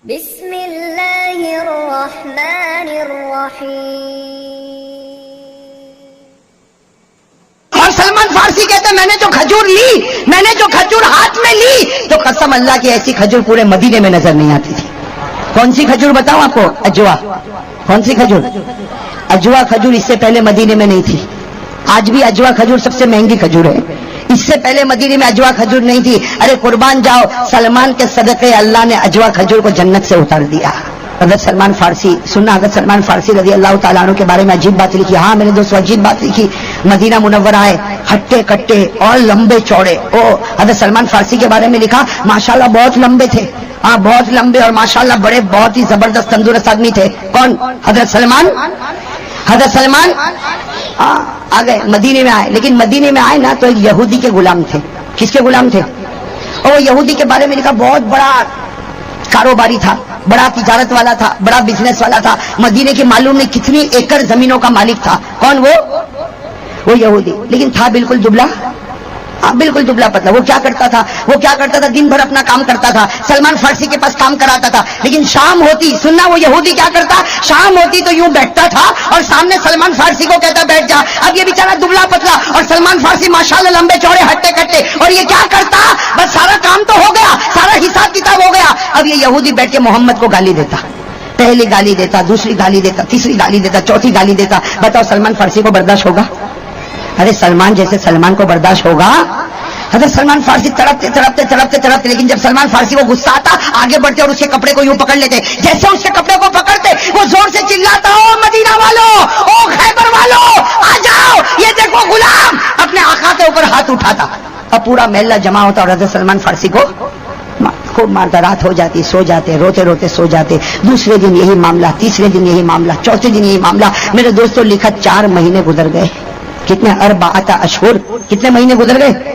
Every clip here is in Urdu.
بسم اللہ الرحمن الرحیم۔ اور سلمان فارسی کہتے ہیں میں نے جو کھجور لی، میں نے جو کھجور ہاتھ میں لی تو قسم اللہ کی ایسی کھجور پورے مدینے میں نظر نہیں آتی تھی۔ کون سی کھجور بتاؤں آپ کو؟ اجوا۔ کون سی کھجور؟ اجوا کھجور اس سے پہلے مدینے میں نہیں تھی۔ آج بھی اجوا کھجور سب سے مہنگی کھجور ہے، اس سے پہلے مدینے میں اجوا کھجور نہیں تھی۔ ارے قربان جاؤ، سلمان کے صدقے اللہ نے اجوا کھجور کو جنت سے اتار دیا۔ حضرت سلمان فارسی سننا، حضرت سلمان فارسی رضی اللہ تعالیٰ عنہ کے بارے میں عجیب بات لکھی۔ ہاں میرے دوستو، عجیب بات لکھی۔ مدینہ منورہ ہے، ہٹے کٹے اور لمبے چوڑے۔ حضرت سلمان فارسی کے بارے میں لکھا ماشاءاللہ بہت لمبے تھے، ہاں بہت لمبے، اور ماشاءاللہ بڑے بہت ہی زبردست تندرست آدمی تھے۔ کون؟ حضرت سلمان۔ حضرت سلمان آ گئے، مدینے میں آئے، لیکن مدینے میں آئے نا تو ایک یہودی کے غلام تھے۔ کس کے غلام تھے؟ اور وہ یہودی کے بارے میں لکھا بہت بڑا کاروباری تھا، بڑا تجارت والا تھا، بڑا بزنس والا تھا، مدینے کی معلوم نہیں کتنی ایکڑ زمینوں کا مالک تھا۔ کون وہ یہودی، لیکن تھا بالکل دبلا، بالکل دبلا پتلا۔ وہ کیا کرتا تھا؟ دن بھر اپنا کام کرتا تھا، سلمان فارسی کے پاس کام کراتا تھا، لیکن شام ہوتی، سننا، وہ یہودی کیا کرتا، شام ہوتی تو یوں بیٹھتا تھا اور سامنے سلمان فارسی کو کہتا بیٹھ جا۔ اب یہ بیچارہ دبلا پتلا اور سلمان فارسی ماشاءاللہ لمبے چوڑے ہٹے کٹے، اور یہ کیا کرتا، بس سارا کام تو ہو گیا، سارا حساب کتاب ہو گیا، اب یہ یہودی بیٹھ کے محمد کو گالی دیتا، پہلی گالی دیتا، دوسری گالی دیتا، تیسری گالی دیتا، چوتھی گالی دیتا۔ بتاؤ سلمان فارسی کو برداشت ہوگا؟ ارے سلمان جیسے سلمان کو برداشت ہوگا؟ حضرت سلمان فارسی تڑپتے، لیکن جب سلمان فارسی کو غصہ آتا آگے بڑھتے اور اس کے کپڑے کو یوں پکڑ لیتے، جیسے اس کے کپڑے کو پکڑتے وہ زور سے چلاتا، او مدینہ والو، او خیبر والو، آ جاؤ، یہ دیکھو غلام، اپنے آقا کے اوپر ہاتھ اٹھاتا۔ اب پورا محلہ جمع ہوتا اور حضرت سلمان فارسی کو خوب مارتا، رات ہو جاتی، سو جاتے، روتے روتے سو جاتے، دوسرے دن یہی معاملہ، تیسرے دن یہی معاملہ، چوتھے دن یہی معاملہ۔ میرے دوستوں لکھا 4 مہینے گزر گئے۔ کتنے؟ 4 اشہر، کتنے مہینے گزر گئے؟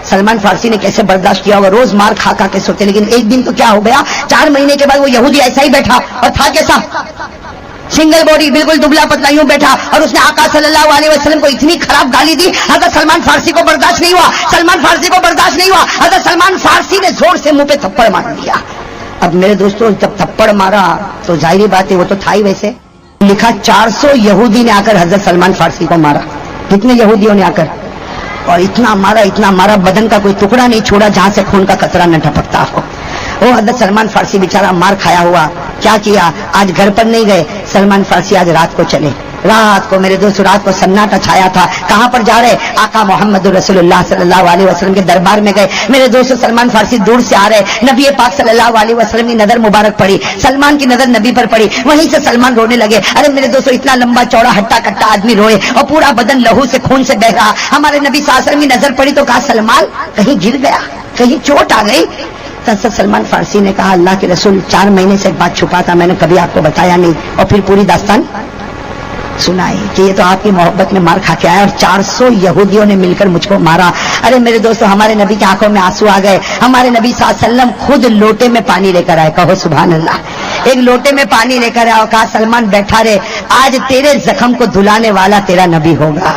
سلمان فارسی نے کیسے برداشت کیا ہوگا؟ روز مار کھا کے سوتے، لیکن ایک دن تو کیا ہو گیا، 4 مہینے کے بعد وہ یہودی ایسا ہی بیٹھا، اور تھا کیسا؟ سنگل باڈی، بالکل دبلا پتلا یوں بیٹھا، اور اس نے آقا صلی اللہ علیہ وسلم کو اتنی خراب گالی دی، حضرت سلمان فارسی کو برداشت نہیں ہوا، سلمان فارسی کو برداشت نہیں ہوا، حضرت سلمان فارسی نے زور سے منہ پہ تھپڑ مار دیا۔ اب میرے دوستوں جب تھپڑ مارا تو ظاہری بات ہے وہ تو تھا ہی ویسے، لکھا 400 یہودی نے آ کر حضرت سلمان فارسی کو مارا۔ کتنے یہودیوں نے آ کر؟ اور اتنا مارا بدن کا کوئی ٹکڑا نہیں چھوڑا جہاں سے خون کا قطرہ نہ ٹپکتا ہو۔ وہ حضرت سلمان فارسی بیچارہ مار کھایا ہوا کیا کیا، آج گھر پر نہیں گئے سلمان فارسی، آج رات کو چلے۔ رات کو میرے دوست، رات کو سناٹا چھایا تھا، کہاں پر جا رہے؟ آقا محمد رسول اللہ صلی اللہ علیہ وسلم کے دربار میں گئے۔ میرے دوست سلمان فارسی دور سے آ رہے، نبی پاک صلی اللہ علیہ وسلم کی نظر مبارک پڑی، سلمان کی نظر نبی پر پڑی، وہیں سے سلمان رونے لگے۔ ارے میرے دوستو اتنا لمبا چوڑا ہٹا کٹا آدمی روئے اور پورا بدن لہو سے خون سے بہ رہا۔ ہمارے نبی صلی اللہ علیہ وسلم کی نظر پڑی تو کہا سلمان کہیں گر گیا، کہیں چوٹ آ گئی؟ سلمان فارسی نے کہا اللہ کے رسول 4 مہینے سے ایک بات چھپا تھا، میں نے کبھی آپ کو بتایا نہیں، اور پھر پوری داستان سنائی کہ یہ تو آپ کی محبت میں مار کھا کے آیا اور 400 یہودیوں نے مل کر مجھ کو مارا۔ ارے میرے دوستو ہمارے نبی کی آنکھوں میں آنسو آ گئے۔ ہمارے نبی صلی اللہ علیہ وسلم خود لوٹے میں پانی لے کر آئے، کہو سبحان اللہ، ایک لوٹے میں پانی لے کر آئے اور کہا سلمان بیٹھا رہے، آج تیرے زخم کو دھلانے والا تیرا نبی ہوگا،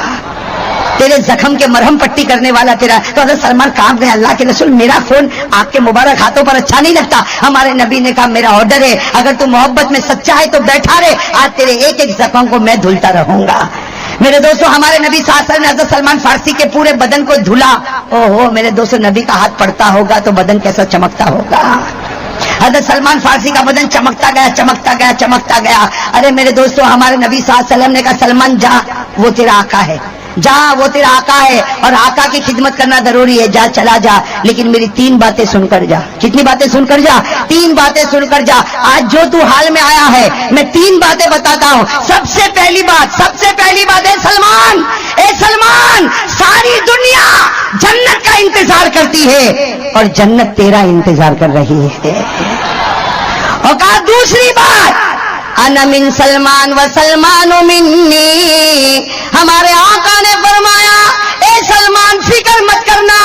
تیرے زخم کے مرہم پٹی کرنے والا تیرا۔ تو حضرت سلمان کام گئے، اللہ کے رسول میرا خون آپ کے مبارک ہاتھوں پر اچھا نہیں لگتا۔ ہمارے نبی نے کہا میرا آرڈر ہے، اگر تو محبت میں سچا ہے تو بیٹھا رہے، آج تیرے ایک ایک زخم کو میں دھلتا رہوں گا۔ میرے دوستو ہمارے نبی صلی اللہ علیہ وسلم نے حضرت سلمان فارسی کے پورے بدن کو دھلا۔ اوہو میرے دوستو نبی کا ہاتھ پڑتا ہوگا تو بدن کیسا چمکتا ہوگا۔ حضرت سلمان فارسی کا بدن چمکتا گیا۔ ارے میرے دوستو ہمارے نبی صلی اللہ علیہ وسلم نے کہا سلمان جا، وہ تیرا آقا ہے، جا وہ تیرا آقا ہے، اور آقا کی خدمت کرنا ضروری ہے، جا چلا جا، لیکن میری 3 باتیں سن کر جا۔ کتنی باتیں سن کر جا؟ 3 باتیں سن کر جا۔ آج جو تو حال میں آیا ہے میں 3 باتیں بتاتا ہوں۔ سب سے پہلی بات ہے سلمان، اے سلمان ساری دنیا جنت کا انتظار کرتی ہے اور جنت تیرا انتظار کر رہی ہے۔ اور کہا دوسری بات انا من سلمان و سلمان منی، ہمارے آقا نے فرمایا اے سلمان فکر مت کرنا،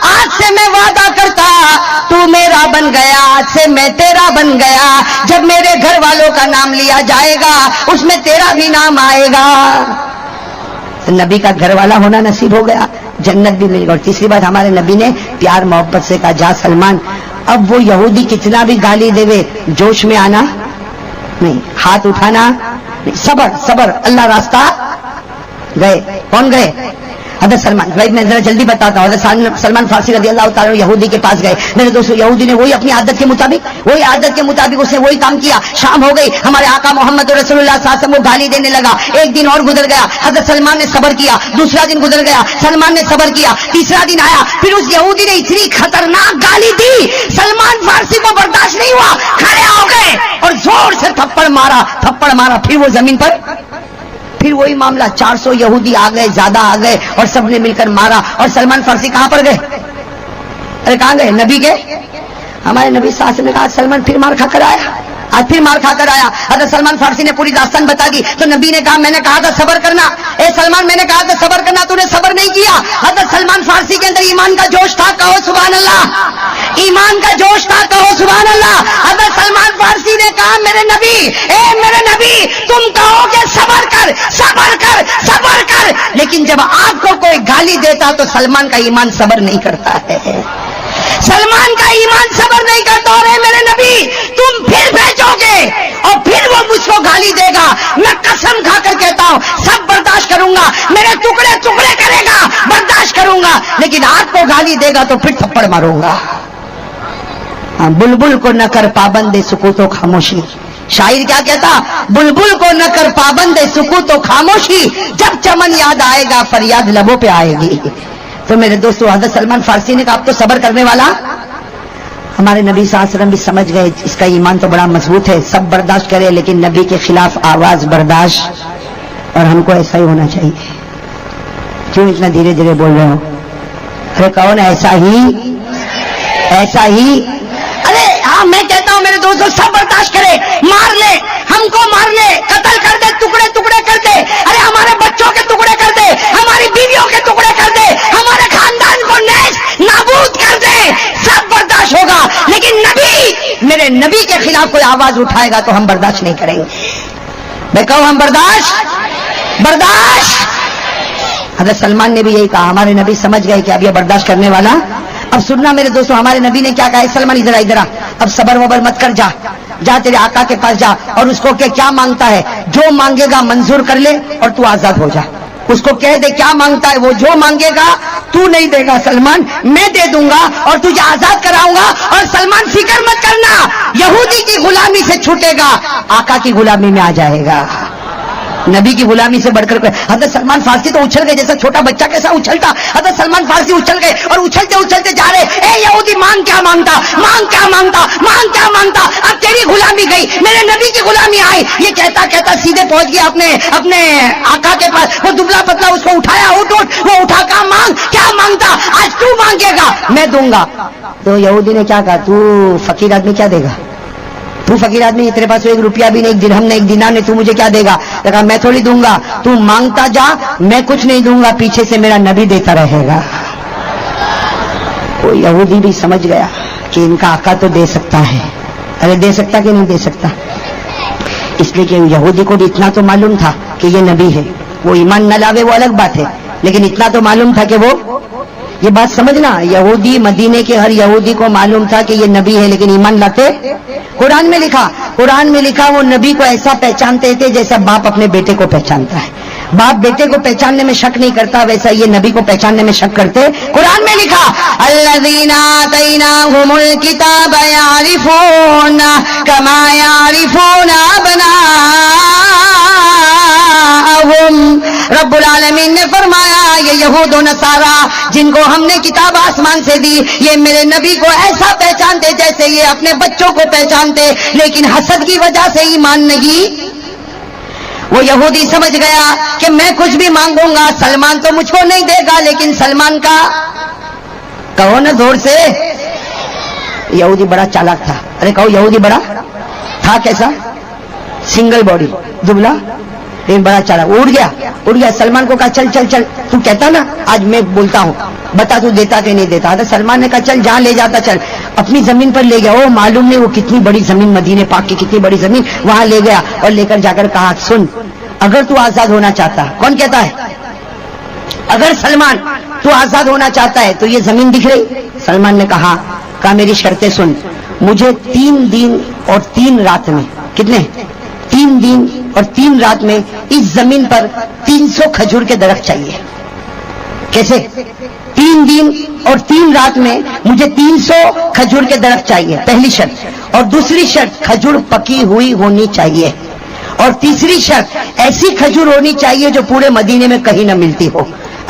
آج سے میں وعدہ کرتا تو میرا بن گیا، آج سے میں تیرا بن گیا، جب میرے گھر والوں کا نام لیا جائے گا اس میں تیرا بھی نام آئے گا۔ نبی کا گھر والا ہونا نصیب ہو گیا، جنت بھی مل گئی۔ اور تیسری بات ہمارے نبی نے پیار محبت سے کہا جا سلمان، اب وہ یہودی کتنا بھی گالی دیوے جوش میں آنا نہیں, ہاتھ اٹھانا نہیں, صبر صبر, اللہ راستہ گئے. کون گئے؟ حضرت سلمان. بھائی میں ذرا جلدی بتاتا ہوں. حضرت سلمان فارسی رضی اللہ تعالیٰ یہودی کے پاس گئے. میرے دوستو یہودی نے وہی اپنی عادت کے مطابق اس نے وہی کام کیا. شام ہو گئی, ہمارے آقا محمد رسول اللہ صلی اللہ علیہ وسلم کو گالی دینے لگا. ایک دن اور گزر گیا, حضرت سلمان نے صبر کیا. دوسرا دن گزر گیا, سلمان نے صبر کیا. تیسرا دن آیا, پھر اس یہودی نے اتنی خطرناک گالی دی, سلمان فارسی کو برداشت نہیں ہوا, کھڑے ہو گئے اور زور سے تھپڑ مارا. پھر وہ زمین پر, پھر وہی معاملہ. 400 یہودی آ گئے, زیادہ آ گئے, اور سب نے مل کر مارا. اور سلمان فارسی کہاں پر گئے؟ ارے کہاں گئے؟ نبی کے. ہمارے نبی صلی اللہ علیہ وسلم نے کہا سلمان پھر مار کھا کر آیا, آج پھر مار کھا کر آیا. حضرت سلمان فارسی نے پوری داستان بتا دی. تو نبی نے کہا میں نے کہا تھا صبر کرنا, اے سلمان میں نے کہا تھا صبر کرنا, تو نے صبر نہیں کیا. حضرت سلمان فارسی کے اندر ایمان کا جوش تھا, کہو سبحان اللہ. ایمان کا جوش تھا, کہو سبحان اللہ. حضرت سلمان فارسی نے کہا میرے نبی, اے میرے نبی, تم کہو کہ صبر کر صبر کر صبر کر, لیکن جب آپ کو کوئی گالی دیتا تو سلمان کا ایمان صبر نہیں کرتا ہے. سلمان کا ایمان صبر نہیں کرتا. اور اے میرے نبی تم پھر بھیجو گے اور پھر وہ مجھ کو گالی دے گا, میں قسم کھا کر کہتا ہوں سب برداشت کروں گا, میرے ٹکڑے ٹکڑے کرے گا, برداشت کروں گا, لیکن آپ کو گالی دے گا تو پھر تھپڑ ماروں گا. بلبل کو نہ کر پابند سکوت و خاموشی. شاعر کیا کہتا؟ بلبل کو نہ کر پابند سکوت و خاموشی, جب چمن یاد آئے گا فریاد لبوں پہ آئے گی. تو میرے دوستو حضرت سلمان فارسی نے کہا اب تو صبر کرنے والا. ہمارے نبی صلی اللہ علیہ وسلم بھی سمجھ گئے اس کا ایمان تو بڑا مضبوط ہے, سب برداشت کرے, لیکن نبی کے خلاف آواز برداشت. اور ہم کو ایسا ہی ہونا چاہیے. کیوں اتنا دھیرے دھیرے بول رہے ہو؟ ارے کون ایسا ہی. ارے ہاں میں کہتا ہوں میرے دوستوں سب برداشت کرے, مار لے, ہم کو مار لے, قتل کر دے, ٹکڑے ٹکڑے کر دے, ارے ہمارے بچوں کے ٹکڑے کر دے, ہماری بیویوں کے ٹکڑے کر دے, ہمارے خاندان کو نیست نابود کر دے, سب برداشت ہوگا. لیکن نبی, میرے نبی کے خلاف کوئی آواز اٹھائے گا تو ہم برداشت نہیں کریں گے. میں کہوں ہم برداشت. حضرت سلمان نے بھی یہی کہا. ہمارے نبی سمجھ گئے کہ اب یہ برداشت کرنے والا. اب سننا میرے دوستو, ہمارے نبی نے کیا کہا ہے, سلمان ادھر آ, اب صبر وبر مت کر, جا تیرے آقا کے پاس جا, اور اس کو کہ کیا مانگتا ہے, جو مانگے گا منظور کر لے اور تو آزاد ہو جا. اس کو کہہ دے کیا مانگتا ہے, وہ جو مانگے گا تو نہیں دے گا سلمان, میں دے دوں گا اور تجھے آزاد کراؤں گا. اور سلمان فکر مت کرنا, یہودی کی غلامی سے چھوٹے گا, آقا کی غلامی میں آ جائے گا. نبی کی غلامی سے بڑھ کر. حضرت سلمان فارسی تو اچھل گئے جیسا چھوٹا بچہ کیسا اچھلتا. حضرت سلمان فارسی اچھل گئے اور اچھلتے اچھلتے جا رہے, اے یہودی مانگ کیا مانگتا, اب تیری غلامی گئی, میرے نبی کی غلامی آئی. یہ کہتا سیدھے پہنچ گیا اپنے آقا کے پاس. وہ دبلا پتلا اس کو اٹھایا, اٹھ وہ اٹھا کہا مانگ, کیا مانگتا, آج تو مانگے گا میں دوں گا. تو یہودی نے کیا کہا, تو فقیر آدمی کیا دے گا, تو فقیر آدمی, تیرے پاس 1 روپیہ بھی نہیں, 1 درہم نہیں, 1 دینار نہیں, تو مجھے کیا دے گا. کہا میں تھوڑی دوں گا, تو مانگتا جا, میں کچھ نہیں دوں گا, پیچھے سے میرا نبی دیتا رہے گا. وہ یہودی بھی سمجھ گیا کہ ان کا آقا تو دے سکتا ہے. ارے دے سکتا کہ نہیں دے سکتا, اس لیے کہ یہودی کو بھی اتنا تو معلوم تھا کہ یہ نبی ہے. وہ ایمان نہ لاوے وہ الگ بات ہے, لیکن اتنا تو معلوم تھا کہ وہ, یہ بات سمجھنا, یہودی مدینے کے ہر یہودی کو معلوم تھا کہ یہ نبی ہے, لیکن ایمان لاتے. قرآن میں لکھا وہ نبی کو ایسا پہچانتے تھے جیسا باپ اپنے بیٹے کو پہچانتا ہے. باپ بیٹے کو پہچاننے میں شک نہیں کرتا, ویسا یہ نبی کو پہچاننے میں شک کرتے. قرآن میں لکھا الذین آتیناہم الکتاب یعرفون کما یعرفون ابناءہم. رب العالمین نے فرمایا یہ یہود و نصارا جن کو ہم نے کتاب آسمان سے دی, یہ میرے نبی کو ایسا پہچانتے جیسے یہ اپنے بچوں کو پہچانتے, لیکن حسد کی وجہ سے ایمان نہیں. وہ یہودی سمجھ گیا کہ میں کچھ بھی مانگوں گا سلمان تو مجھ کو نہیں دے گا, لیکن سلمان کا, کہو نا زور سے. یہودی بڑا چالاک تھا. ارے کہو یہودی بڑا تھا. کیسا, سنگل باڈی, دبلا, لیکن بڑا چالاک. اڑ گیا سلمان کو کہا چل چل چل, تو کہتا نا آج میں بولتا ہوں, بتا تو دیتا کہ نہیں دیتا. حضرت سلمان نے کہا چل جہاں لے جاتا چل. اپنی زمین پر لے گیا. وہ معلوم نہیں وہ کتنی بڑی زمین, مدینے پاک کی کتنی بڑی زمین, وہاں لے گیا اور لے کر جا کر کہا سن, اگر تو آزاد ہونا چاہتا, کون کہتا ہے, اگر سلمان تو آزاد ہونا چاہتا ہے تو یہ زمین دکھ رہی. سلمان نے کہا کہا میری شرطیں سن, مجھے 3 دن اور 3 رات میں, کتنے 3 دن اور 3 رات میں اس زمین پر 300 کھجور کے درخت چاہیے. کیسے 3 دن اور 3 رات میں مجھے 300 کھجور کے درخت چاہیے, پہلی شرط. اور دوسری شرط کھجور پکی ہوئی ہونی چاہیے. اور تیسری شرط ایسی کھجور ہونی چاہیے جو پورے مدینے میں کہیں نہ ملتی ہو.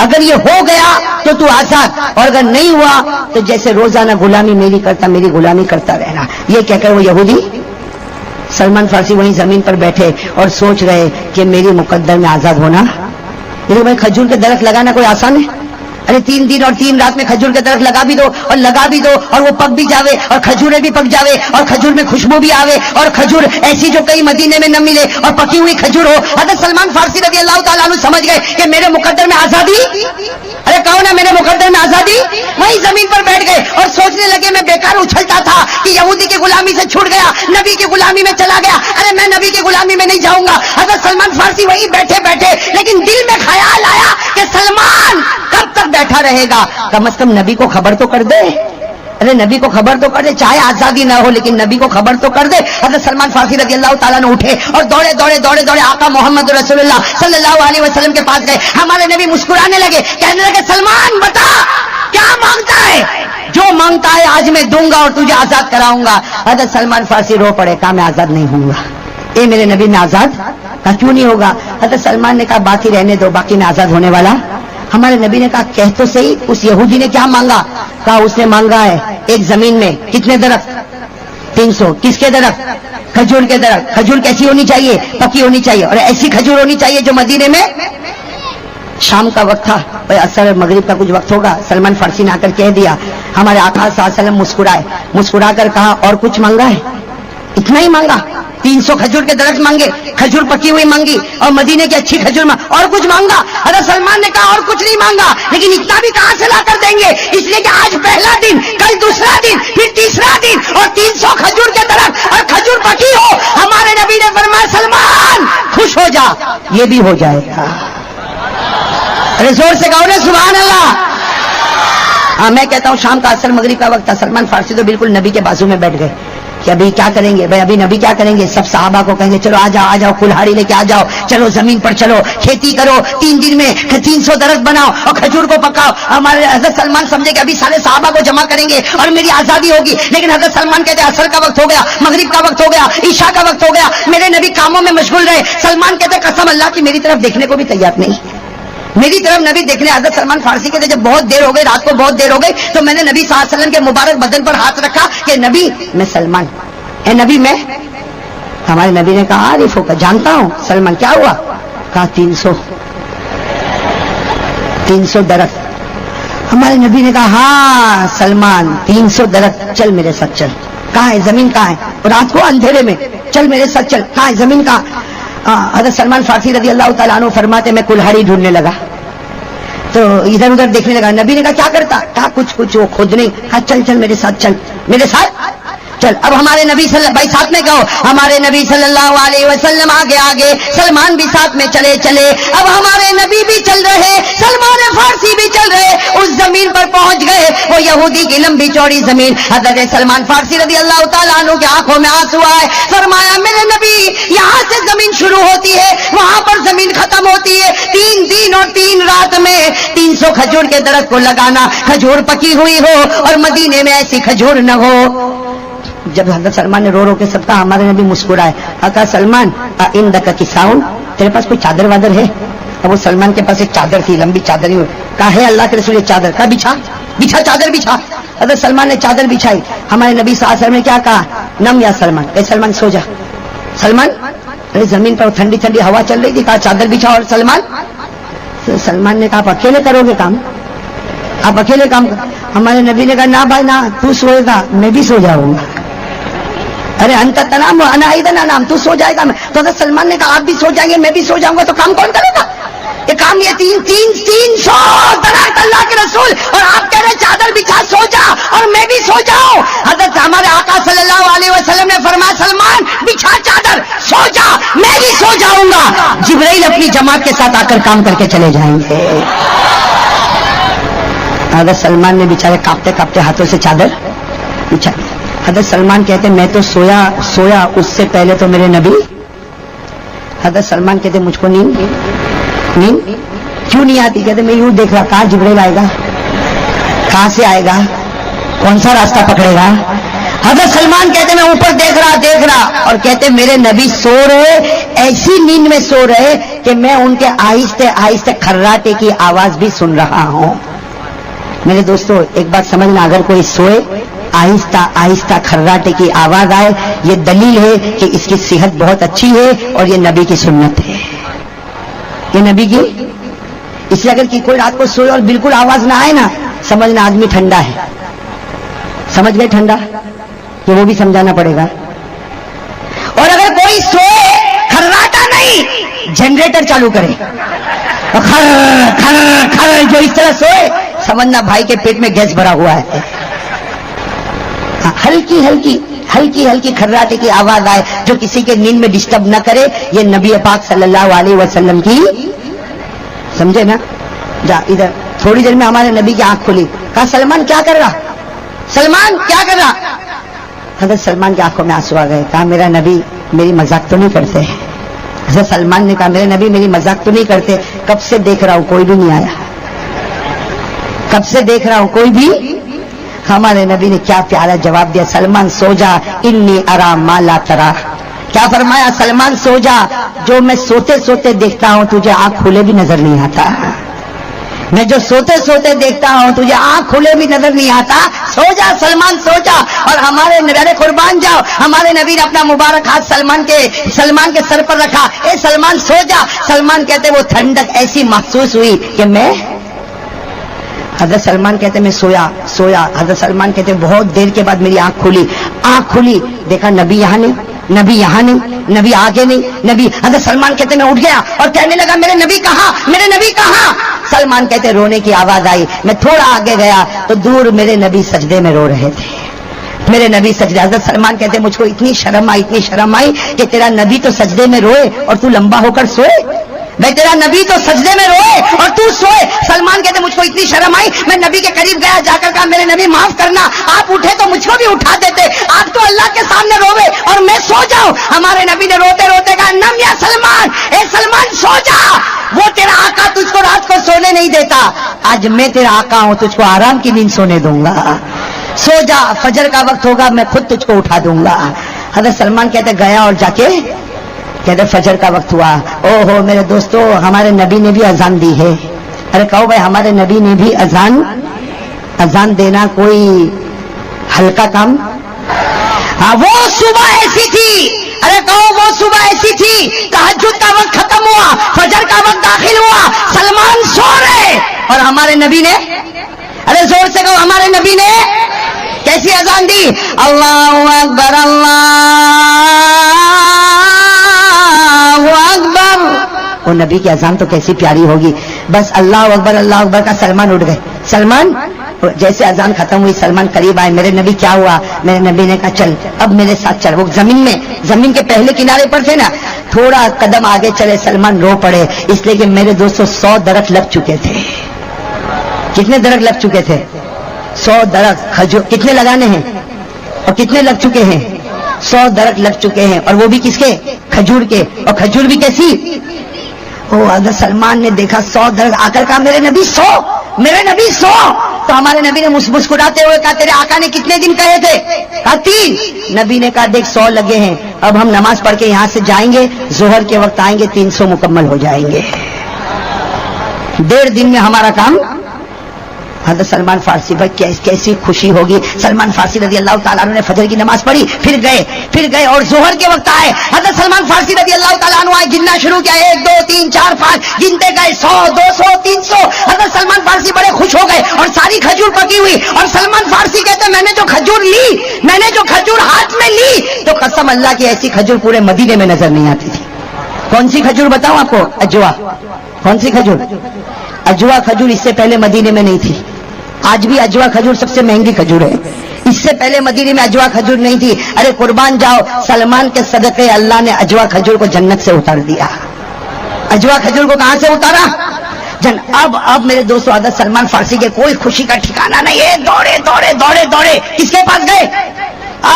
اگر یہ ہو گیا تو آزاد, اور اگر نہیں ہوا تو جیسے روزانہ غلامی میری کرتا میری غلامی کرتا رہنا. یہ کہہ کر وہ یہودی سلمان فارسی وہیں زمین پر بیٹھے اور سوچ رہے کہ میری مقدر میں آزاد ہونا. لیکن بھائی کھجور کے درخت لگانا کوئی آسان ہے؟ ارے 3 دن اور 3 رات میں کھجور کے درخت لگا بھی دو اور وہ پک بھی جاوے اور کھجوریں بھی پک جاوے اور کھجور میں خوشبو بھی آوے اور کھجور ایسی جو کئی مدینے میں نہ ملے اور پکی ہوئی کھجور ہو. حضرت سلمان فارسی رضی اللہ تعالیٰ عنہ سمجھ گئے کہ میرے مقدر میں آزادی. ارے کہو نا میرے مقدر میں آزادی. وہیں زمین پر بیٹھ گئے اور سوچنے لگے میں بیکار اچھلتا تھا کہ یہودی کی غلامی سے چھوٹ گیا, نبی کی غلامی میں چلا گیا. ارے میں نبی کی غلامی میں نہیں جاؤں گا. حضرت سلمان فارسی وہیں بیٹھے لیکن دل میں خیال آیا کہ سلمان کب تک بیٹھا رہے گا, کم از کم نبی کو خبر تو کر دے. ارے نبی کو خبر تو کر دے, چاہے آزادی نہ ہو لیکن نبی کو خبر تو کر دے. حضرت سلمان فارسی رضی اللہ تعالیٰ نے اٹھے اور دوڑے آقا محمد رسول اللہ صلی اللہ علیہ وسلم کے پاس گئے. ہمارے نبی مسکرانے لگے, کہنے لگے سلمان بتا کیا مانگتا ہے؟ جو مانگتا ہے آج میں دوں گا اور تجھے آزاد کراؤں گا. حضرت سلمان فارسی رو پڑے, کہا میں آزاد نہیں ہوں گا. اے میرے نبی میں آزاد, کہا کیوں نہیں ہوگا؟ حضرت سلمان نے کہا باقی رہنے دو, باقی میں آزاد ہونے والا. ہمارے نبی نے کہا کہہ تو صحیح, اس یہودی نے کیا مانگا؟ کہا اس نے مانگا ہے ایک زمین میں کتنے درخت؟ 300. کس کے درخت؟ کھجور کے درخت. کھجور کیسی ہونی چاہیے؟ پکی ہونی چاہیے, اور ایسی کھجور ہونی چاہیے جو مدینے میں. شام کا وقت تھا, اثر مغرب کا کچھ وقت ہوگا. سلمان فارسی نے آ کر کہہ دیا. ہمارے آقا صلی اللہ علیہ وسلم مسکرائے, مسکرا کر کہا اور کچھ مانگا ہے؟ اتنا ہی مانگا؟ 300 کھجور کے درخت مانگے, کھجور پکی ہوئی مانگی اور مدینے کی اچھی کھجور اور کچھ مانگا؟ حضرت سلمان نے کہا اور کچھ نہیں مانگا, لیکن اتنا بھی کہاں سے لا کر دیں گے, اس لیے کہ آج پہلا دن, کل دوسرا دن, پھر تیسرا دن, اور 300 کھجور کے درخت اور کھجور پکی ہو. ہمارے نبی نے فرمایا سلمان خوش ہو جا, یہ بھی ہو جائے گا. ارے زور سے کہو نا سبحان اللہ. ہاں میں کہتا ہوں شام کا اثر مغرب کا وقت تھا. سلمان فارسی تو بالکل نبی کے بازو میں بیٹھ گئے کہ ابھی کیا کریں گے بھائی, ابھی نبی کیا کریں گے؟ سب صحابہ کو کہیں گے چلو آ جاؤ کلہاڑی لے کے آ جاؤ, چلو زمین پر چلو, کھیتی کرو, 3 دن میں 300 درخت بناؤ اور کھجور کو پکاؤ. ہمارے حضرت سلمان سمجھے کہ ابھی سارے صحابہ کو جمع کریں گے اور میری آزادی ہوگی. لیکن حضرت سلمان کہتے ہیں عصر کا وقت ہو گیا, مغرب کا وقت ہو گیا, عشاء کا وقت ہو گیا, میرے نبی کاموں میں مشغول رہے. سلمان کہتے ہیں قسم اللہ کی میری طرف دیکھنے کو بھی تیار نہیں, میری طرف نبی دیکھنے. حضرت سلمان فارسی کہتے جب بہت دیر ہو گئی, رات کو بہت دیر ہو گئی, تو میں نے نبی صلی اللہ علیہ وسلم کے مبارک بدن پر ہاتھ رکھا کہ نبی میں سلمان, اے نبی میں. ہمارے نبی نے کہا عارف ہو کر جانتا ہوں. سلمان کیا ہوا؟ کہا 300 درخت. ہمارے نبی نے کہا ہاں سلمان 300 درخت, چل میرے ساتھ چل. کہاں ہے زمین, کہاں ہے؟ رات کو اندھیرے میں, چل میرے ساتھ چل. کہاں ہے زمین, کہاں؟ حضرت سلمان فارسی رضی اللہ تعالیٰ عنہ فرماتے میں کلہاڑی ڈھونڈنے لگا تو ادھر ادھر دیکھنے لگا. نبی نے کہا کیا کرتا؟ کہا کچھ وہ خود نہیں. کہا چل چل میرے ساتھ چل, میرے ساتھ چل. اب ہمارے نبی بھائی ساتھ میں کہو, ہمارے نبی صلی اللہ علیہ وسلم آگے آگے, سلمان بھی ساتھ میں چلے. اب ہمارے نبی بھی چل رہے, سلمان فارسی بھی چل رہے. اس زمین پر پہنچ گئے, وہ یہودی کی لمبی چوڑی زمین. حضرت سلمان فارسی رضی اللہ تعالیٰ عنہ کی آنکھوں میں آنسو آئے. فرمایا میرے نبی یہاں سے زمین شروع ہوتی ہے, وہاں پر زمین ختم ہوتی ہے. 3 دن اور 3 رات میں 300 کھجور کے درخت کو لگانا, کھجور پکی ہوئی ہو اور مدینے میں ایسی کھجور نہ ہو. جب حضرت سلمان نے رو رو کے سب کہا, ہمارے نبی مسکرائے. کہا سلمان عندک کساؤن, تیرے پاس کوئی چادر وادر ہے؟ اب وہ سلمان کے پاس ایک چادر تھی, لمبی چادر ہی. کہا ہے اللہ کے رسول یہ چادر. کہا بچھا چادر بچھا. حضرت سلمان نے چادر بچھائی. ہمارے نبی صلی اللہ علیہ وسلم نے کیا کہا؟ نم یا سلمان, اے سلمان سو جا. سلمان, ارے زمین پر ٹھنڈی ٹھنڈی ہوا چل رہی تھی. کہا چادر بچھا. اور سلمان نے کہا آپ اکیلے کرو گے کام, آپ اکیلے کام. ہمارے نبی نے کہا نہ بھائی نہ, تو سوئے گا میں بھی سو جاؤں گا. ارے انت تنام انا ایدن انام, تو سو جائے گا. تو حضرت سلمان نے کہا آپ بھی سو جائیں گے میں بھی سو جاؤں گا, تو کام کون کرے گا؟ یہ کام یہ 300 درخت اللہ کے رسول, اور آپ کہہ رہے چادر بچھا سو جا اور میں بھی سو جاؤں. حضرت ہمارے آقا صلی اللہ علیہ وسلم نے فرمایا سلمان بچھا چادر, سو جا, میں بھی سو جاؤں گا. جبرائیل اپنی جماعت کے ساتھ آ کر کام کر کے چلے جائیں گے. حضرت سلمان نے بیچارے کانپتے کانپتے ہاتھوں سے چادر پوچھا حضرت سلمان کہتے میں تو سویا اس سے پہلے تو میرے نبی. حضرت سلمان کہتے مجھ کو نیند کیوں نہیں آتی؟ کہتے میں یوں دیکھ رہا کہاں جبریل آئے گا, کہاں سے آئے گا, کون سا راستہ پکڑے گا. حضرت سلمان کہتے میں اوپر دیکھ رہا اور کہتے میرے نبی سو رہے, ایسی نیند میں سو رہے کہ میں ان کے آہستہ آہستہ کھراٹے کی آواز بھی سن رہا ہوں. میرے دوستو ایک بات سمجھنا, اگر کوئی سوئے آہستہ آہستہ کھراٹے کی آواز آئے, یہ دلیل ہے کہ اس کی صحت بہت اچھی ہے اور یہ نبی کی سنت ہے, یہ نبی کی. اس لیے اگر کوئی رات کو سوئے اور بالکل آواز نہ آئے نا, سمجھنا آدمی ٹھنڈا ہے. سمجھ گئے ٹھنڈا, کہ وہ بھی سمجھانا پڑے گا. اور اگر کوئی سوئے کھراٹا نہیں, جنریٹر چالو کرے کھر جو اس طرح سوئے, سمجھنا بھائی کے پیٹ میں گیس بھرا ہوا ہے. ہلکی ہلکی کھراٹے کی آواز آئے جو کسی کے نیند میں ڈسٹرب نہ کرے, یہ نبی پاک صلی اللہ علیہ وسلم کی. سمجھے نا؟ جا ادھر. تھوڑی دیر میں ہمارے نبی کی آنکھ کھلی, کہا سلمان کیا کر رہا, سلمان کیا کر رہا. حضرت سلمان کی آنکھوں میں آنسو آ گئے. کہا میرا نبی میری مذاق تو نہیں کرتے. حضرت سلمان نے کہا میرے نبی میری مذاق تو نہیں کرتے, کب سے دیکھ رہا ہوں کوئی بھی نہیں آیا, کب سے دیکھ رہا ہوں کوئی بھی. ہمارے نبی نے کیا پیارا جواب دیا, سلمان سو جا, انی ارا ما لا ترا. کیا فرمایا, سلمان سو جا, جو میں سوتے سوتے دیکھتا ہوں تجھے آنکھ کھلے بھی نظر نہیں آتا. میں جو سوتے سوتے دیکھتا ہوں تجھے آنکھ کھلے بھی نظر نہیں آتا. سو جا سلمان سو جا. اور ہمارے نبی قربان جاؤ, ہمارے نبی نے اپنا مبارک ہاتھ سلمان کے سر پر رکھا, اے سلمان سو جا. سلمان کہتے وہ ٹھنڈک ایسی محسوس ہوئی کہ میں. حضرت سلمان کہتے میں سویا. حضرت سلمان کہتے بہت دیر کے بعد میری آنکھ کھلی, دیکھا نبی یہاں نہیں, نبی آگے نہیں, نبی. حضرت سلمان کہتے میں اٹھ گیا اور کہنے لگا میرے نبی کہاں. سلمان کہتے رونے کی آواز آئی, میں تھوڑا آگے گیا تو دور میرے نبی سجدے میں رو رہے تھے. میرے نبی سجدے. حضرت سلمان کہتے مجھ کو اتنی شرم آئی کہ تیرا نبی تو سجدے میں روئے اور تو لمبا ہو کر سوئے. میں تیرا نبی تو سجدے میں روئے اور تو سوئے. سلمان کہتے مجھ کو اتنی شرم آئی, میں نبی کے قریب گیا, جا کر کہا میرے نبی معاف کرنا, آپ اٹھے تو مجھ کو بھی اٹھا دیتے, آپ تو اللہ کے سامنے روئے اور میں سو جاؤں. ہمارے نبی نے روتے روتے کہا نم یا سلمان, اے سلمان سو جا, وہ تیرا آقا تجھ کو رات کو سونے نہیں دیتا, آج میں تیرا آقا ہوں, تجھ کو آرام کی نیند سونے دوں گا. سو جا, فجر کا وقت ہوگا میں خود تجھ کو اٹھا دوں گا. حضرت سلمان کہتے گیا اور جا کے کہتے فجر کا وقت ہوا. او ہو میرے دوستو, ہمارے نبی نے بھی اذان دی ہے. ارے کہو بھائی, ہمارے نبی نے بھی اذان دینا کوئی ہلکا کام. ہاں وہ صبح ایسی تھی, ارے کہو وہ صبح ایسی تھی, تہجد کا وقت ختم ہوا, فجر کا وقت داخل ہوا, سلمان سو رہے اور ہمارے نبی نے, ارے زور سے کہو, ہمارے نبی نے کیسی اذان دی, اللہ اکبر اللہ اکبر. وہ نبی کی اذان تو کیسی پیاری ہوگی. بس اللہ اکبر کا سلمان اٹھ گئے. سلمان جیسے اذان ختم ہوئی, سلمان قریب آئے, میرے نبی کیا ہوا. میرے نبی نے کہا چل اب میرے ساتھ چل. وہ زمین کے پہلے کنارے پر تھے نا, تھوڑا قدم آگے چلے, سلمان رو پڑے, اس لیے کہ میرے دوستوں 100 درخت لگ چکے تھے. کتنے درخت لگ چکے تھے؟ 100 درخت. کھجور کتنے لگانے ہیں اور کتنے لگ چکے ہیں؟ 100 درخت لگ چکے ہیں, اور وہ بھی کس کے؟ کھجور کے. اور کھجور بھی کیسی. حضرت سلمان نے دیکھا 100 درخت, آ کر کہا میرے نبی 100, میرے نبی 100. تو ہمارے نبی نے مسکراتے ہوئے کہا تیرے آقا نے کتنے دن کہے تھے؟ کہا 3. نبی نے کہا دیکھ 100 لگے ہیں, اب ہم نماز پڑھ کے یہاں سے جائیں گے, ظہر کے وقت آئیں گے, 300 مکمل ہو جائیں گے. 1.5 دن میں ہمارا کام. حضرت سلمان فارسی بھائی کیسی خوشی ہوگی. سلمان فارسی رضی اللہ تعالیٰ عنہ نے فجر کی نماز پڑھی, پھر گئے اور ظہر کے وقت آئے. حضرت سلمان فارسی رضی اللہ تعالیٰ عنہ آئے, گننا شروع کیا, 1 2 3 4 5 گنتے گئے, 100 200 300. حضرت سلمان فارسی بڑے خوش ہو گئے اور ساری کھجور پکی ہوئی. اور سلمان فارسی کہتے میں نے جو کھجور ہاتھ میں لی تو قسم اللہ کی ایسی کھجور پورے مدینے میں نظر نہیں آتی تھی. کون سی کھجور بتاؤں آپ کو؟ اجوا. کون سی کھجور؟ اجوا کھجور. اس سے پہلے مدینے میں نہیں تھی. آج بھی اجوا کھجور سب سے مہنگی کھجور ہے. اس سے پہلے مدینے میں اجوا کھجور نہیں تھی. ارے قربان جاؤ, سلمان کے صدقے اللہ نے اجوا کھجور کو جنت سے اتار دیا. اجوا کھجور کو کہاں سے اتارا؟ اب میرے دوستوں حضرت سلمان فارسی کے کوئی خوشی کا ٹھکانا نہیں ہے، دوڑے دوڑے دوڑے دوڑے کس کے پاس گئے؟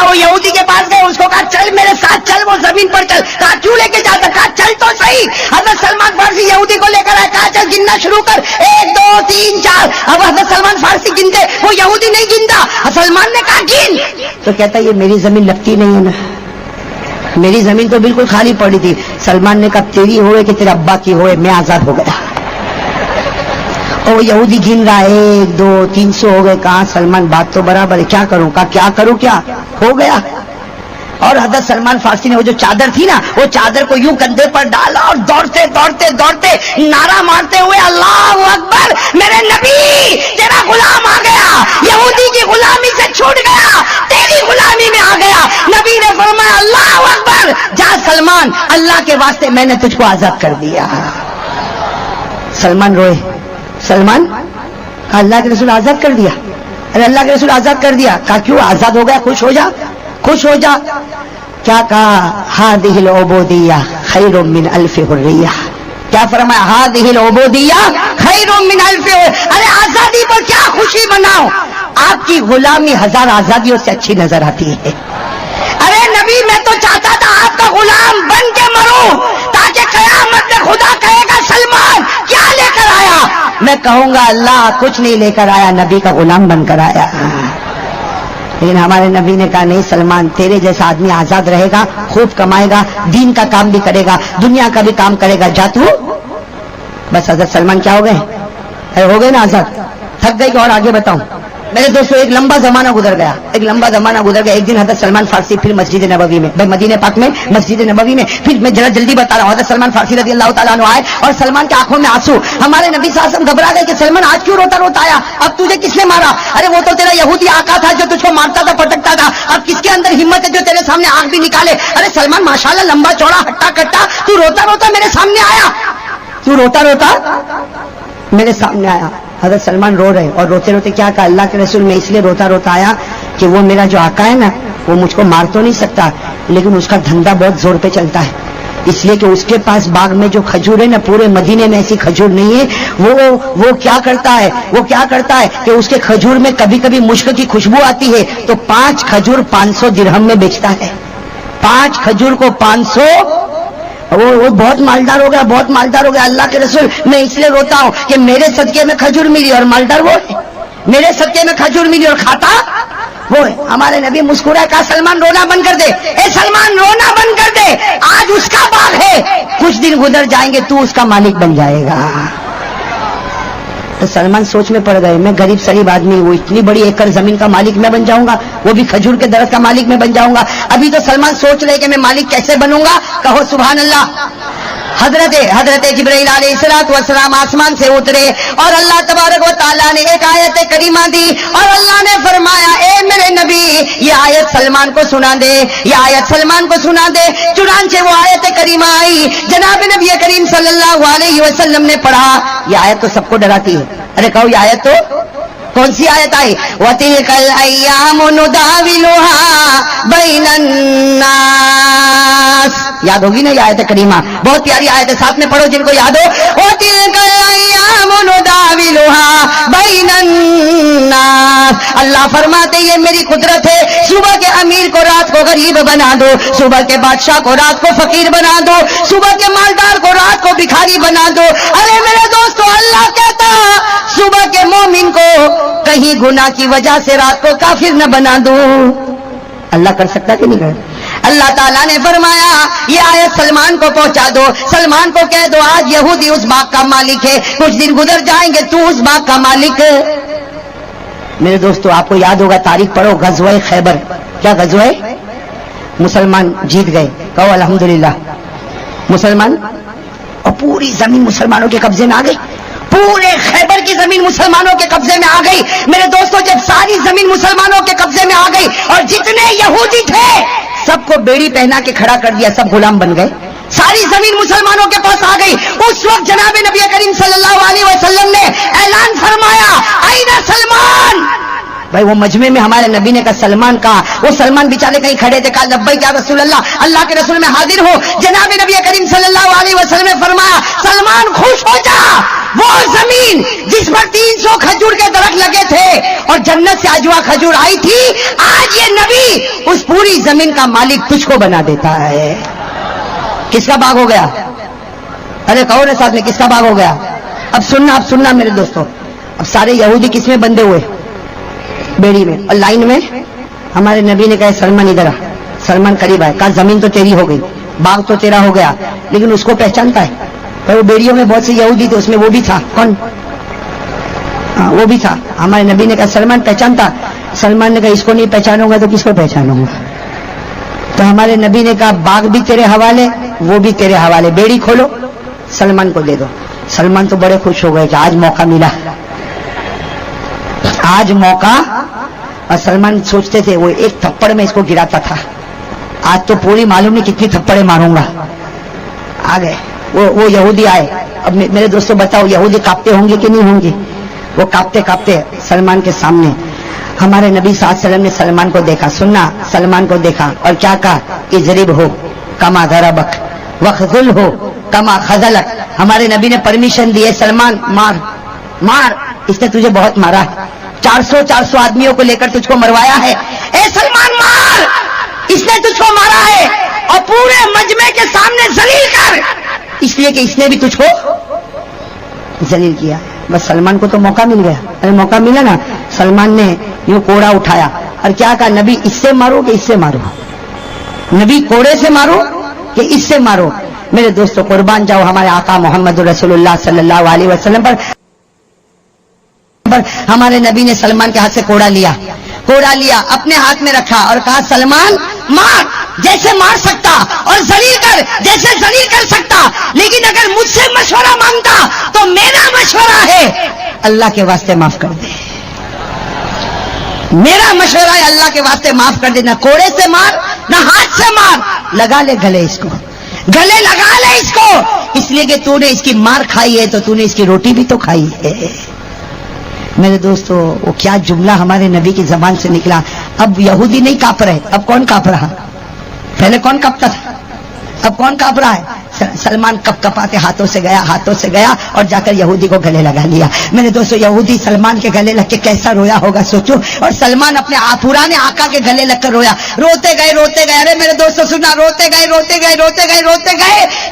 وہ یہودی کے پاس گئے، اس کو کہا چل میرے ساتھ چل، وہ زمین پر چل، کہا کیوں لے کے جاتا، کہا چل تو صحیح۔ حضرت سلمان فارسی یہودی کو لے کر آئے، کہا چل گننا شروع کر، 1 2 3 4۔ اب حضرت سلمان فارسی گنتے، وہ یہودی نہیں گنتا، سلمان نے کہا گن، تو کہتا یہ میری زمین لگتی نہیں ہے نا، میری زمین تو بالکل خالی پڑی تھی۔ سلمان نے کہا تیری ہوئے کہ تیرے ابا کی ہوئے، میں آزاد ہو گیا۔ اور وہ یہودی گن رہا 1 2 300 ہو گئے، کہاں سلمان بات تو برابر ہے، کیا کروں، کہا کیا کروں، کیا ہو گیا۔ اور حضرت سلمان فارسی نے وہ جو چادر تھی نا، وہ چادر کو یوں کندھے پر ڈالا اور دوڑتے دوڑتے دوڑتے نعرہ مارتے ہوئے اللہ اکبر، میرے نبی تیرا غلام آ گیا، یہودی کی غلامی سے چھوٹ گیا، تیری غلامی میں آ گیا۔ نبی نے فرمایا اللہ اکبر، جا سلمان، اللہ کے واسطے میں نے تجھ کو آزاد کر دیا۔ سلمان روئے، سلمان اللہ کے رسول آزاد کر دیا، ارے اللہ کے رسول آزاد کر دیا، کہا کیوں آزاد ہو گیا، خوش ہو جا، خوش ہو جا۔ کیا کہا ہذہ العبودیہ خیر من الف حریہ، کیا فرمایا ہذہ العبودیہ خیر من الف حریہ۔ ارے آزادی پر کیا خوشی مناؤ، آپ کی غلامی 1000 آزادیوں سے اچھی نظر آتی ہے۔ ارے نبی میں تو چاہتا تھا آپ کا غلام بن کے مروں، تاکہ قیامت میں خدا کہے گا سلمان کیا لے کر آیا، میں کہوں گا اللہ کچھ نہیں لے کر آیا، نبی کا غلام بن کر آیا۔ لیکن ہمارے نبی نے کہا نہیں سلمان، تیرے جیسا آدمی آزاد رہے گا، خوب کمائے گا، دین کا کام بھی کرے گا، دنیا کا بھی کام کرے گا، جا تو۔ بس حضرت سلمان کیا ہو گئے، ہو گئے نا آزاد، تھک گئے کہ اور آگے بتاؤں۔ میرے دوستوں ایک لمبا زمانہ گزر گیا، ایک لمبا زمانہ گزر گیا۔ ایک دن حضرت سلمان فارسی پھر مسجد نبوی میں، بھائی مدینہ پاک میں مسجد نبوی میں، پھر میں ذرا جلدی بتا رہا ہوں، حضرت سلمان فارسی رضی اللہ تعالیٰ عنہ آئے اور سلمان کی آنکھوں میں آنسو۔ ہمارے نبی صلی اللہ علیہ وسلم گھبرا گئے کہ سلمان آج کیوں روتا روتا آیا، اب تجھے کس نے مارا؟ ارے وہ تو تیرا یہودی آقا تھا جو تجھ کو مارتا تھا پٹکتا تھا، اب کس کے اندر ہمت ہے جو تیرے سامنے آنکھ بھی نکالے؟ ارے سلمان ماشاءاللہ لمبا چوڑا ہٹا کٹا، تو روتا روتا میرے سامنے آیا، تو روتا روتا میرے سامنے آیا۔ حضرت سلمان رو رہے اور روتے روتے کیا کہا، اللہ کے رسول میں اس لیے روتا روتا آیا کہ وہ میرا جو آقا ہے نا، وہ مجھ کو مار تو نہیں سکتا، لیکن اس کا دھندا بہت زور پہ چلتا ہے، اس لیے کہ اس کے پاس باغ میں جو کھجور ہے نا، پورے مدینے میں ایسی کھجور نہیں ہے۔ وہ کیا کرتا ہے کہ اس کے کھجور میں کبھی کبھی مشک کی خوشبو آتی ہے، تو 5 کھجور 500 درہم میں بیچتا ہے، 5 کھجور کو 500۔ وہ بہت مالدار ہو گیا، بہت مالدار ہو گیا۔ اللہ کے رسول میں اس لیے روتا ہوں کہ میرے صدقے میں کھجور ملی اور مالدار وہ ہے، میرے صدقے میں کھجور ملی اور کھاتا وہ ہے۔ ہمارے نبی مسکرائے، کہا سلمان رونا بند کر دے، اے سلمان رونا بند کر دے، آج اس کا باغ ہے، کچھ دن گزر جائیں گے تو اس کا مالک بن جائے گا۔ تو سلمان سوچ میں پڑ گئے، میں غریب سریب آدمی ہوں، اتنی بڑی ایکڑ زمین کا مالک میں بن جاؤں گا، وہ بھی کھجور کے درخت کا مالک میں بن جاؤں گا۔ ابھی تو سلمان سوچ رہے کہ میں مالک کیسے بنوں گا، کہو سبحان اللہ۔ حضرت جبرائیل علیہ السلام آسمان سے اترے اور اللہ تبارک و تعالیٰ نے ایک آیت کریمہ دی اور اللہ نے فرمایا اے میرے نبی یہ آیت سلمان کو سنا دے، یہ آیت سلمان کو سنا دے۔ چنانچہ وہ آیت کریمہ آئی، جناب نبی کریم صلی اللہ علیہ وسلم نے پڑھا۔ یہ آیت تو سب کو ڈراتی ہے، ارے کہو یہ آیت تو کون سی آیت آئی؟ وَتِلْكَ الْأَيَّامُ نُدَاوِلُهَا بَيْنَ النَّاسِ، یاد ہوگی نا یہ آیت کریمہ، بہت پیاری آیت ہے، ساتھ میں پڑھو جن کو یاد ہو۔ وَتِلْكَ الْأَيَّامُ نُدَاوِلُهَا بَيْنَ النَّاسِ، اللہ فرماتے یہ میری قدرت ہے، صبح کے امیر کو رات کو غریب بنا دو، صبح کے بادشاہ کو رات کو فقیر بنا دو، صبح کے مالدار کو رات کو بھکاری بنا دو۔ ارے میرے دوستو اللہ کہتا صبح کے مومن کو کہیں گناہ کی وجہ سے رات کو کافر نہ بنا دو۔ اللہ کر سکتا کہ نہیں کر؟ اللہ تعالیٰ نے فرمایا یہ آیت سلمان کو پہنچا دو، سلمان کو کہہ دو آج یہودی اس باغ کا مالک ہے، کچھ دن گزر جائیں گے تو اس باغ کا مالک ہے۔ میرے دوستو آپ کو یاد ہوگا، تاریخ پڑھو، غزوہ خیبر، کیا غزوہ ہے؟ مسلمان جیت گئے، کہو الحمدللہ۔ مسلمان اور پوری زمین مسلمانوں کے قبضے میں آ گئی، پورے خیبر کی زمین مسلمانوں کے قبضے میں آ گئی۔ میرے دوستو جب ساری زمین مسلمانوں کے قبضے میں آ گئی اور جتنے یہودی تھے سب کو بیڑی پہنا کے کھڑا کر دیا، سب غلام بن گئے، ساری زمین مسلمانوں کے پاس آ گئی۔ اس وقت جناب نبی کریم صلی اللہ علیہ وسلم نے اعلان فرمایا اینا سلمان، بھائی وہ مجمع میں ہمارے نبی نے کہا سلمان کہا، وہ سلمان بیچارے کہیں کھڑے تھے، کہا لبیک یا رسول اللہ، اللہ کے رسول میں حاضر ہو۔ جناب نبی کریم صلی اللہ علیہ وسلم نے فرمایا سلمان خوش ہو جا، وہ زمین جس پر 300 کھجور کے درخت لگے تھے اور جنت سے اجوا کھجور آئی تھی، آج یہ نبی اس پوری زمین کا مالک تجھ کو بنا دیتا ہے۔ کس کا باغ ہو گیا؟ ارے کہو نا ساتھ میں، کس کا باغ ہو گیا؟ اب سننا میرے دوستوں، اب سارے یہودی کس میں بندے ہوئے؟ بیڑی میں، اور لائن میں ہمارے نبی نے کہا سلمان ادھر آ۔ سلمان قریب آئے، کہا زمین تو تیری ہو گئی، باغ تو تیرا ہو گیا، لیکن اس کو پہچانتا ہے؟ پر وہ بیڑیوں میں بہت سے یہودی تھے، اس میں وہ بھی تھا، کون؟ وہ بھی تھا۔ ہمارے نبی نے کہا سلمان پہچانتا؟ سلمان نے کہا اس کو نہیں پہچانوں گا تو کس کو پہچانوں گا؟ تو ہمارے نبی نے کہا باغ بھی تیرے حوالے، وہ بھی تیرے حوالے، بیڑی کھولو سلمان کو دے دو۔ سلمان تو بڑے خوش ہو گئے کہ آج موقع ملا، آج موقع۔ اور سلمان سوچتے تھے وہ ایک تھپڑ میں اس کو گراتا تھا، آج تو پوری معلوم نہیں کتنی تھپڑے ماروں گا۔ آ گئے وہ یہودی آئے۔ اب میرے دوستوں بتاؤ یہودی کاپتے ہوں گے کہ نہیں ہوں گے؟ وہ کاپتے کاپتے سلمان کے سامنے، ہمارے نبی صلی اللہ علیہ وسلم نے سلمان کو دیکھا، سننا، سلمان کو دیکھا اور کیا کہا؟ اضرب ہو کما ضربک وخذل ہو کما خذلک۔ ہمارے نبی نے پرمیشن دی ہے سلمان مار مار، اس نے تجھے بہت مارا ہے، 400 آدمیوں کو لے کر تجھ کو مروایا ہے، اے سلمان مار، اس نے تجھ کو مارا ہے اور پورے مجمع کے سامنے ذلیل کر، اس لیے کہ اس نے بھی تجھ کو ذلیل کیا۔ بس سلمان کو تو موقع مل گیا، ارے موقع ملا نا، سلمان نے یوں کوڑا اٹھایا اور کیا کہا؟ نبی اس سے مارو کہ اس سے مارو؟ نبی کوڑے سے مارو کہ اس سے مارو؟ میرے دوستوں قربان جاؤ ہمارے آقا محمد رسول اللہ صلی اللہ علیہ وسلم پر ہمارے نبی نے سلمان کے ہاتھ سے کوڑا لیا، اپنے ہاتھ میں رکھا اور کہا سلمان مار جیسے مار سکتا اور ذلیل کر جیسے ذلیل کر سکتا، لیکن اگر مجھ سے مشورہ مانگتا تو میرا مشورہ ہے اللہ کے واسطے معاف کر دے، میرا مشورہ ہے اللہ کے واسطے معاف کر دے، نہ کوڑے سے مار نہ ہاتھ سے مار، لگا لے گلے، اس کو گلے لگا لے اس کو، اس لیے کہ تو نے اس کی مار کھائی ہے تو تو نے اس کی روٹی بھی تو کھائی ہے۔ میرے دوستو وہ کیا جملہ ہمارے نبی کی زبان سے نکلا۔ اب یہودی نہیں کانپ رہے، اب کون کانپ رہا؟ پہلے کون کانپتا تھا، اب کون کانپ رہا ہے؟ سلمان کپ کپاتے ہاتھوں سے گیا اور جا کر یہودی کو گلے لگا لیا۔ میرے دوستو یہودی سلمان کے گلے لگ کے کیسا رویا ہوگا سوچو، اور سلمان اپنے پرانے آقا کے گلے لگ کر رویا، روتے گئے۔ ارے میرے دوستو سننا، روتے گئے۔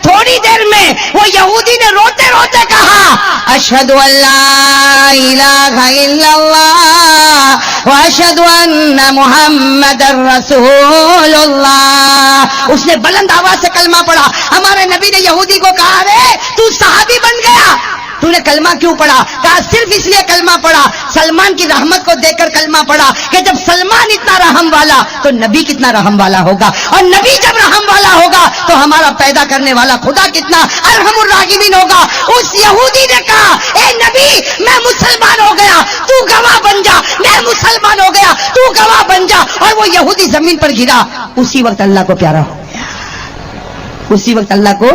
تھوڑی دیر میں وہ یہودی نے روتے روتے کہا اشہد ان لا الہ الا اللہ واشہد ان محمد رسول اللہ۔ اس نے بلند آواز سے کلمہ پڑھا۔ ہمارے نبی نے یہودی کو کہا رے تو صحابی بن گیا، تو نے کلمہ کیوں پڑھا؟ کہا صرف اس لیے کلمہ پڑھا، سلمان کی رحمت کو دیکھ کر کلمہ پڑھا کہ جب سلمان اتنا رحم والا تو نبی کتنا رحم والا ہوگا، اور نبی جب رحم والا ہوگا تو ہمارا پیدا کرنے والا خدا کتنا ارحم الراحمین ہوگا۔ اس یہودی نے کہا اے نبی میں مسلمان ہو گیا، تو گواہ بن جا، میں مسلمان ہو گیا، تو گواہ بن جا، اور وہ یہودی زمین پر گرا۔ اسی وقت اللہ کو پیارا ہو گیا، اسی وقت اللہ کو۔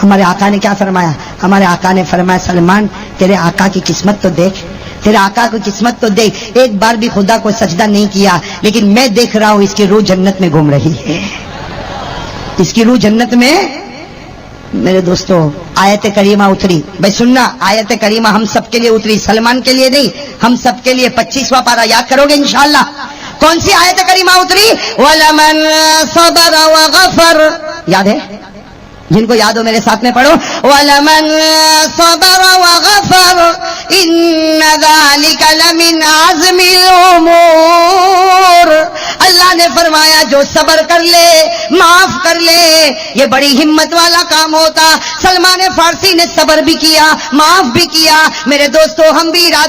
ہمارے آقا نے کیا فرمایا؟ ہمارے آقا نے فرمایا سلمان تیرے آقا کی قسمت تو دیکھ، تیرے آقا کی قسمت تو دیکھ، ایک بار بھی خدا کو سجدہ نہیں کیا، لیکن میں دیکھ رہا ہوں اس کی روح جنت میں گھوم رہی ہے، اس کی روح جنت میں۔ میرے دوستو آیت کریمہ اتری، بھائی سننا، آیت کریمہ ہم سب کے لیے اتری، سلمان کے لیے نہیں، ہم سب کے لیے۔ 25واں پارہ یاد کرو گے انشاءاللہ؟ کون سی آیت کریمہ اتری؟ وَلَمَنْ صَبَرَ وَغَفَرَ، یاد ہے؟ جن کو یاد ہو میرے ساتھ میں پڑھو، وَلَمَنْ صَبَرَ وَغَفَرَ إِنَّ ذَلِكَ لَمِنْ عَزْمِ الْأُمُورِ۔ اللہ نے فرمایا جو صبر کر لے، معاف کر لے، یہ بڑی ہمت والا کام ہوتا۔ سلمان فارسی نے صبر بھی کیا، معاف بھی کیا۔ میرے دوستو ہم بھی ارادہ